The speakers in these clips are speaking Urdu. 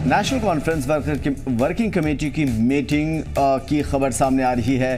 نیشنل کانفرنس ورکنگ کمیٹی کی میٹنگ کی خبر سامنے آ رہی ہے۔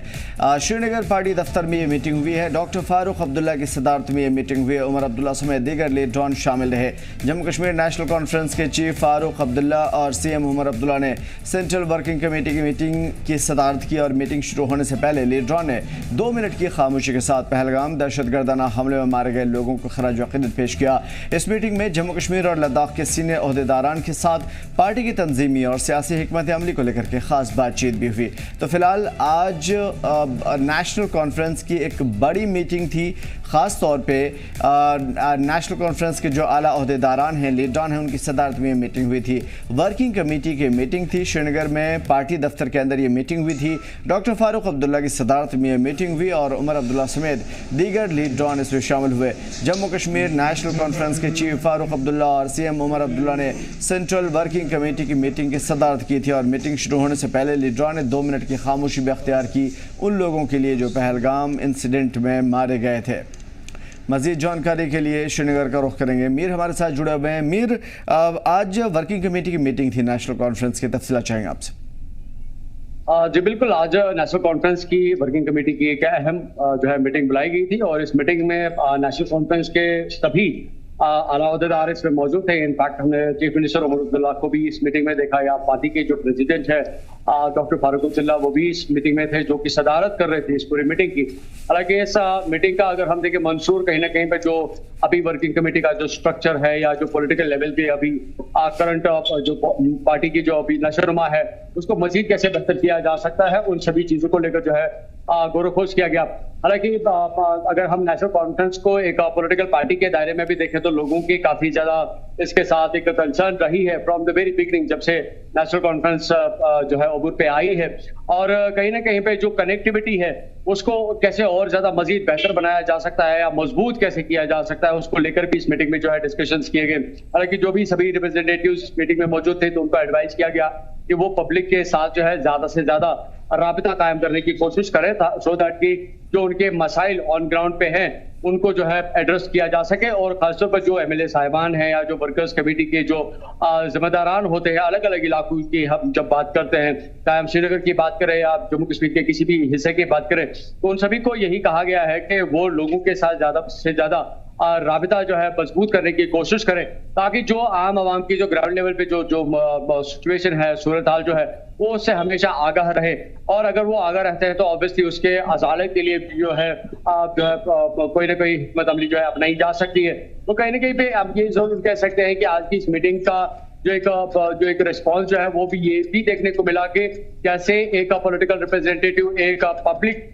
شری نگر پارٹی دفتر میں یہ میٹنگ ہوئی ہے۔ ڈاکٹر فاروق عبداللہ کی صدارت میں یہ میٹنگ ہوئی۔ عمر عبداللہ سمیت دیگر لیڈران شامل رہے۔ جموں کشمیر نیشنل کانفرنس کے چیف فاروق عبداللہ اور سی ایم عمر عبداللہ نے سینٹرل ورکنگ کمیٹی کی میٹنگ کی صدارت کی اور میٹنگ شروع ہونے سے پہلے لیڈران نے 2 منٹ کی خاموشی کے ساتھ پہلگام دہشت گردانہ حملے میں مارے گئے لوگوں کو خراج عقیدت پیش کیا۔ اس میٹنگ میں جموں کشمیر اور لداخ کے سینئر عہدیداران کے ساتھ پارٹی کی تنظیمی اور سیاسی حکمت عملی کو لے کر کے خاص بات چیت بھی ہوئی۔ تو فی الحال آج نیشنل کانفرنس کی ایک بڑی میٹنگ تھی، خاص طور پہ نیشنل کانفرنس کے جو اعلیٰ عہدیداران ہیں، لیڈران ہیں، ان کی صدارت میں یہ میٹنگ ہوئی تھی۔ ورکنگ کمیٹی کی میٹنگ تھی، شری نگر میں پارٹی دفتر کے اندر یہ میٹنگ ہوئی تھی۔ ڈاکٹر فاروق عبداللہ کی صدارت میں یہ میٹنگ ہوئی اور عمر عبداللہ سمیت دیگر لیڈران اس میں شامل ہوئے۔ جموں کشمیر نیشنل کانفرنس کے چیف فاروق عبداللہ اور سی ایم عمر عبداللہ نے سینٹرل ورکنگ کمیٹی کی میٹنگ کی صدارت کی تھی اور میٹنگ شروع ہونے سے پہلے لیڈران نے 2 منٹ کی خاموشی بھی اختیار کی ان لوگوں کے لیے جو پہلگام انسیڈنٹ میں مارے گئے تھے۔ مزید جانکاری کے لیے شری نگر کا رخ کریں گے۔ میر ہمارے ساتھ جڑے ہوئے ہیں۔ میر، آج ورکنگ کمیٹی کی میٹنگ تھی نیشنل کانفرنس کی، تفصیلات چاہیں گے آپ سے۔ جی بالکل، آج نیشنل کانفرنس کی ورکنگ کمیٹی کی ایک اہم میٹنگ بلائی گئی تھی اور اس میٹنگ میں نیشنل کانفرنس کے سبھی اعلیٰ عہدیدار اس میں موجود تھے۔ انفیکٹ ہم نے چیف منسٹر عمر عبداللہ کو بھی اس میٹنگ میں دیکھا، یا پارٹی کے جو پریزیڈنٹ ہے ڈاکٹر فاروق عبداللہ، وہ بھی اس میٹنگ میں تھے، جو کہ صدارت کر رہے تھے اس پوری میٹنگ کی۔ حالانکہ اس میٹنگ کا اگر ہم دیکھیں منشور کہیں نہ کہیں پہ جو ابھی ورکنگ کمیٹی کا جو سٹرکچر ہے یا جو پولیٹیکل لیول پہ ابھی کرنٹ جو پارٹی کی جو ابھی نشوونما ہے اس کو مزید کیسے بہتر کیا جا سکتا ہے، ان سبھی چیزوں کو لے کر جو ہے غور و خوض کیا گیا۔ حالانکہ اگر ہم نیشنل کانفرنس کو ایک پولیٹیکل پارٹی کے دائرے میں بھی دیکھیں تو لوگوں کی کافی زیادہ اس کے ساتھ ایک کنسرن رہی ہے فرام دا ویری بگننگ، جب سے نیشنل کانفرنس جو ہے عبور پہ آئی ہے۔ اور کہیں نہ کہیں پہ جو کنیکٹیوٹی ہے اس کو کیسے اور زیادہ مزید بہتر بنایا جا سکتا ہے یا مضبوط کیسے کیا جا سکتا ہے، اس کو لے کر بھی اس میٹنگ میں جو ہے ڈسکشنز کیے گئے۔ حالانکہ جو بھی سبھی ریپرزینٹیٹیوز اس میٹنگ میں موجود تھے تو ان کو ایڈوائز کیا گیا کہ وہ پبلک کے ساتھ جو ہے زیادہ سے زیادہ رابطہ قائم کرنے کی کوشش کرے سو دیٹ کہ جو ان کے مسائل آن گراؤنڈ پہ ہیں ان کو جو ہے ایڈریس کیا جا سکے، اور خاص طور پر جو ایم ایل اے صاحبان ہیں یا جو ورکرز کمیٹی کے جو ذمہ داران ہوتے ہیں الگ الگ علاقوں کی، ہم جب بات کرتے ہیں چاہے ہم شری نگر کی بات کریں یا جموں کشمیر کے کسی بھی حصے کی بات کریں، تو ان سبھی کو یہی کہا گیا ہے کہ وہ لوگوں کے ساتھ زیادہ سے زیادہ رابطہ جو ہے مضبوط کرنے کی کوشش کریں، تاکہ جو عام عوام کی جو گراؤنڈ لیول پہ جو سچویشن ہے، صورتحال جو ہے وہ اس سے ہمیشہ آگاہ رہے۔ اور اگر وہ آگاہ رہتے ہیں تو آبویسلی اس کے ازالے کے لیے جو ہے کوئی نہ کوئی حکمت عملی جو ہے اپنائی جا سکتی ہے۔ تو کہیں نہ کہیں پہ آپ یہ ضرور کہہ سکتے ہیں کہ آج کی اس میٹنگ کا جو ایک ریسپانس جو ہے وہ بھی یہ بھی دیکھنے کو ملا کہ کیسے ایک پولیٹیکل ریپرزینٹیٹیو ایک پبلک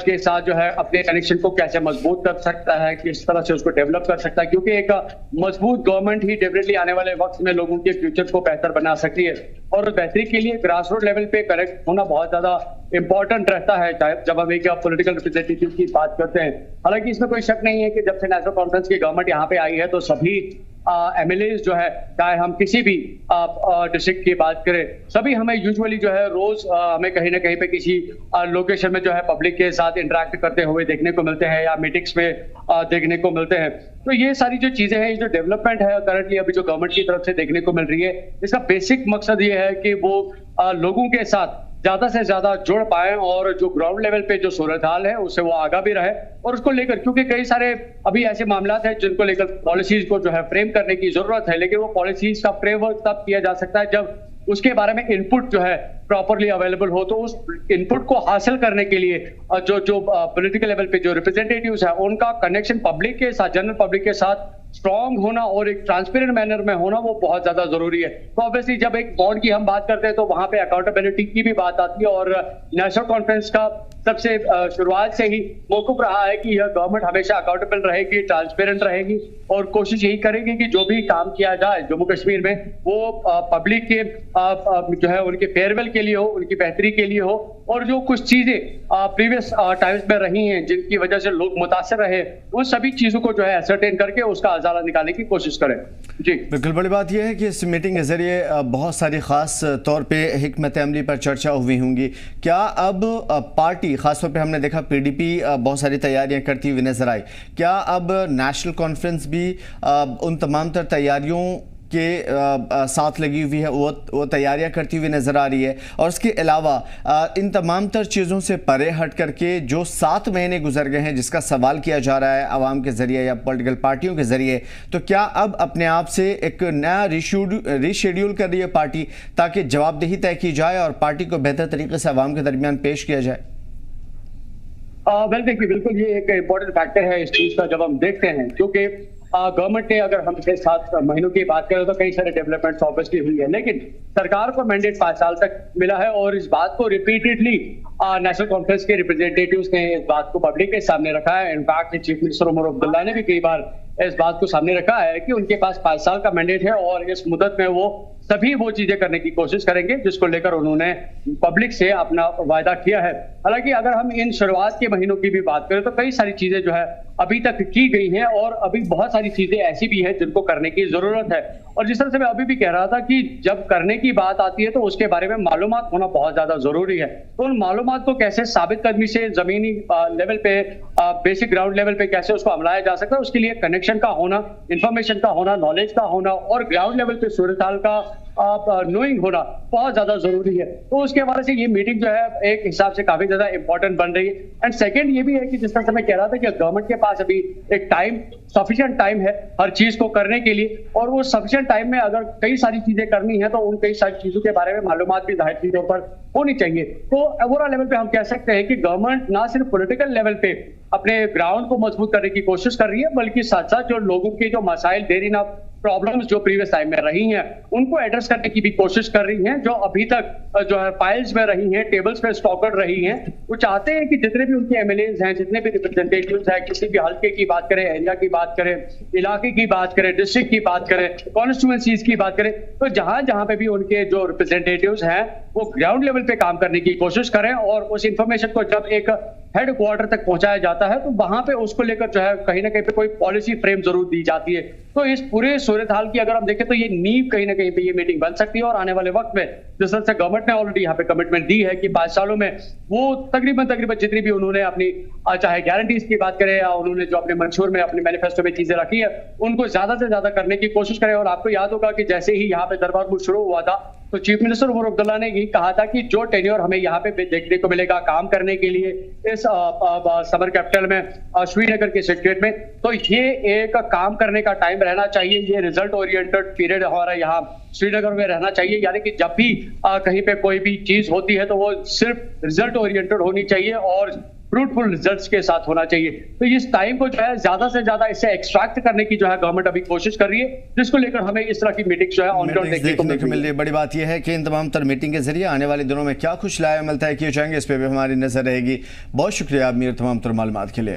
کے ساتھ جو ہے اپنے کنیکشن کو کیسے مضبوط کر سکتا ہے، کس طرح سے اس کو ڈیولپ کر سکتا ہے، کیونکہ ایک مضبوط گورنمنٹ ہی ڈیفینیٹلی آنے والے وقت میں لوگوں کے فیوچر کو بہتر بنا سکتی ہے۔ اور بہتری کے لیے گراس روٹ لیول پہ کریکٹ ہونا بہت زیادہ امپورٹنٹ رہتا ہے جب ہم ایک پولیٹیکل ریپرزینٹیٹیو کی بات کرتے ہیں۔ حالانکہ اس میں کوئی شک نہیں ہے کہ جب سے نیشنل کانفرنس کی گورنمنٹ یہاں پہ آئی ہے تو سبھی ایم ایل ایز جو ہے، چاہے ہم کسی بھی ڈسٹرکٹ کی بات کریں، سبھی ہمیں یوزولی جو ہے روز ہمیں کہیں نہ کہیں پہ کسی لوکیشن میں جو ہے پبلک کے ساتھ انٹریکٹ کرتے ہوئے دیکھنے کو ملتے ہیں یا میٹنگس میں دیکھنے کو ملتے ہیں۔ تو یہ ساری جو چیزیں ہیں، جو ڈیولپمنٹ ہے کرنٹلی ابھی جو گورنمنٹ کی طرف سے دیکھنے کو مل رہی ہے، اس کا بیسک مقصد یہ ہے کہ وہ لوگوں کے ساتھ زیادہ سے زیادہ جڑ پائیں اور جو گراؤنڈ لیول پہ جو صورتحال ہے اس سے وہ آگاہ بھی رہے، اور اس کو لے کر کیونکہ کئی سارے ابھی ایسے معاملات ہیں جن کو لے کر پالیسیز کو جو ہے فریم کرنے کی ضرورت ہے، لیکن وہ پالیسیز کا فریم ورک تب کیا جا سکتا ہے جب اس کے بارے میں انپٹ جو ہے پراپرلی اویلیبل ہو۔ تو اس انپٹ کو حاصل کرنے کے لیے جو پولیٹیکل لیول پہ جو ریپرزینٹیٹیوز ہیں ان کا کنیکشن پبلک کے ساتھ، جنرل پبلک کے ساتھ اسٹرانگ ہونا اور ایک ٹرانسپیرنٹ مینر میں ہونا وہ بہت زیادہ ضروری ہے۔ تو obviously جب ایک بورڈ کی ہم بات کرتے ہیں تو وہاں پہ اکاؤنٹیبلٹی کی بھی بات آتی ہے، اور نیشنل کانفرنس کا سب سے شروعات سے ہی موقف رہا ہے کہ یہ گورنمنٹ ہمیشہ اکاؤنٹیبل رہے گی، ٹرانسپیرنٹ رہے گی، اور کوشش یہی کرے گی کہ جو بھی کام کیا جائے جموں کشمیر میں وہ پبلک کے جو ہے ان کے فیئرویل کے لیے ہو، ان کی بہتری کے لیے ہو، اور جو کچھ چیزیں پریویس ٹائمز میں رہی ہیں جن کی وجہ سے لوگ متاثر رہے، ان سبھی چیزوں کو جو ہے ایسرٹین کر کے اس کا ازالہ نکالنے کی کوشش کریں۔ جی بالکل، بڑی بات یہ ہے کہ اس میٹنگ کے ذریعے بہت ساری خاص طور پہ حکمت عملی پر چرچا ہوئی ہوں گی۔ کیا اب پارٹی، خاص طور پہ ہم نے دیکھا پی ڈی پی بہت ساری تیاریاں کرتی ہوئی نظر آئی، کیا اب نیشنل کانفرنس بھی ان تمام تر تیاریوں کے ساتھ لگی ہوئی ہے، وہ تیاریاں کرتی ہوئی نظر آ رہی ہے، اور اس کے علاوہ ان تمام تر چیزوں سے پرے ہٹ کر کے جو 7 مہینے گزر گئے ہیں جس کا سوال کیا جا رہا ہے عوام کے ذریعے یا پولیٹیکل پارٹیوں کے ذریعے، تو کیا اب اپنے آپ سے ایک نیا ری-شیڈیول کر رہی ہے پارٹی تاکہ جواب دہی طے کی جائے اور پارٹی کو بہتر طریقے سے عوام کے درمیان پیش کیا جائے؟ دیکھیے بالکل یہ ایک امپورٹنٹ فیکٹر ہے اس چیز کا جب ہم دیکھتے ہیں، کیونکہ گورنمنٹ نے اگر ہم 7 مہینوں کی بات کریں تو کئی سارے ڈیولپمنٹس آبویسلی ہوئی ہے، لیکن سرکار کو مینڈیٹ 5 سال تک ملا ہے، اور اس بات کو ریپیٹڈلی نیشنل کانفرنس کے ریپرزینٹیٹیوز نے اس بات کو پبلک کے سامنے رکھا ہے۔ In fact chief minister Omar Abdullah نے بھی کئی بار اس بات کو سامنے رکھا ہے کہ ان کے پاس 5 سال کا مینڈیٹ ہے، اور اس مدت میں وہ سبھی وہ چیزیں کرنے کی کوشش کریں گے جس کو لے کر انہوں نے پبلک سے اپنا وعدہ کیا ہے۔ حالانکہ اگر ہم ان شروعات کے مہینوں کی بھی بات کریں تو کئی ساری چیزیں جو ہے ابھی تک کی گئی ہیں، اور ابھی بہت ساری چیزیں ایسی بھی ہیں جن کو کرنے کی ضرورت ہے۔ اور جس طرح سے میں ابھی بھی کہہ رہا تھا کہ جب کرنے کی بات آتی ہے تو اس کے بارے میں معلومات ہونا بہت زیادہ ضروری ہے، تو ان معلومات کو کیسے ثابت قدمی سے زمینی لیول پہ، بیسک گراؤنڈ لیول پہ کیسے اس کو عملایا جا سکتا ہے، اس کے لیے کنیکشن کا ہونا، انفارمیشن کا ہونا، نالج کا ہونا، اور گراؤنڈ لیول پہ صورتحال کا نوئنگ ہونا بہت زیادہ ضروری ہے۔ تو اس کے حوالے سے یہ میٹنگ جو ہے ایک حساب سے کافی زیادہ امپورٹنٹ بن رہی ہے۔ اینڈ سیکنڈ یہ بھی ہے کہ جس طرح سے میں کہہ رہا تھا کہ گورنمنٹ کے پاس ابھی ایک سفیشینٹ ٹائم ہے ہر چیز کو کرنے کے لیے، اور وہ سفیشینٹ ٹائم میں اگر کئی ساری چیزیں کرنی ہیں تو ان کئی ساری چیزوں کے بارے میں معلومات بھی ظاہر کے طور پر ہونی چاہیے۔ تو اوورآل لیول پہ ہم کہہ سکتے ہیں کہ گورنمنٹ نہ صرف پولیٹیکل لیول پہ اپنے گراؤنڈ کو مضبوط کرنے کی کوشش کر رہی ہے، بلکہ ساتھ ساتھ جو لوگوں کے جو مسائل دیرینہ پرابلمز جو پریویس ٹائم میں رہی ہیں ان کو ایڈریس کرنے کی بھی کوشش کر رہی ہیں، جو ابھی تک جو ہے فائلز میں رہی ہیں، ٹیبلز میں اسٹاکڈ رہی ہیں۔ وہ چاہتے ہیں کہ جتنے بھی ان کے ایم ایل ایز ہیں، جتنے بھی ریپرزینٹیٹیوز ہیں، کسی بھی حلقے کی بات کریں، ایریا کی بات کریں، علاقے کی بات کریں، ڈسٹرکٹ کی بات کریں، کانسٹیٹوئنسیز کی بات کریں، تو جہاں پہ بھی ان کے جو ریپرزینٹیٹیوز ہیں وہ گراؤنڈ لیول پہ کام کرنے کی کوشش کریں، اور اس انفارمیشن کو جب ایک ہیڈ کوارٹر تک پہنچایا جاتا ہے تو وہاں پہ اس کو لے کر جو ہے کہیں نہ کہیں پہ کوئی پالیسی فریم ضرور دی جاتی ہے۔ تو اس پورے صورتحال کی اگر ہم دیکھیں تو یہ نیو کہیں نہ کہیں پہ یہ میٹنگ بن سکتی ہے، اور آنے والے وقت میں جس طرح سے گورنمنٹ نے آلریڈی یہاں پہ کمٹمنٹ دی ہے کہ 5 سالوں میں وہ تقریباً جتنی بھی انہوں نے اپنی چاہے گارنٹیز کی بات کرے یا انہوں نے جو اپنے منشور میں اپنے مینیفیسٹو میں چیزیں رکھی ہے ان کو زیادہ سے زیادہ کرنے کی کوشش کرے۔ اور آپ کو یاد ہوگا کہ جیسے ہی یہاں پہ دربار ملک شروع ہوا تھا تو چیف منسٹر عمر عبداللہ نے یہی کہا تھا کہ جو ٹینیور ہمیں یہاں پہ دیکھنے کو ملے گا کام کرنے کے لیے اس سمر کیپٹل میں، سری نگر کے سیکریٹریٹ میں، تو یہ ایک کام کرنے کا ٹائم رہنا چاہیے، یہ ریزلٹ اورینٹڈ پیریڈ ہمارا یہاں سری نگر میں رہنا چاہیے۔ یعنی کہ جب بھی کہیں پہ کوئی بھی چیز ہوتی ہے تو وہ صرف ریزلٹ اورینٹڈ ہونی چاہیے اور فروٹفل ریزلٹس کے ساتھ ہونا چاہیے۔ تو اس ٹائم کو جو ہے زیادہ سے زیادہ اس سے ایکسٹریکٹ کرنے کی جو ہے گورنمنٹ ابھی کوشش کر رہی ہے، جس کو لے کر ہمیں اس طرح کی میٹنگ جو ہے آن گراؤنڈ دیکھنے کو مل رہی ہے۔ بڑی بات یہ ہے کہ ان تمام تر میٹنگ کے ذریعے آنے والے دنوں میں کیا کچھ لائے عمل طے کیے جائیں گے اس پہ بھی ہماری نظر رہے گی۔ بہت شکریہ امیر تمام تر معلومات کے لیے۔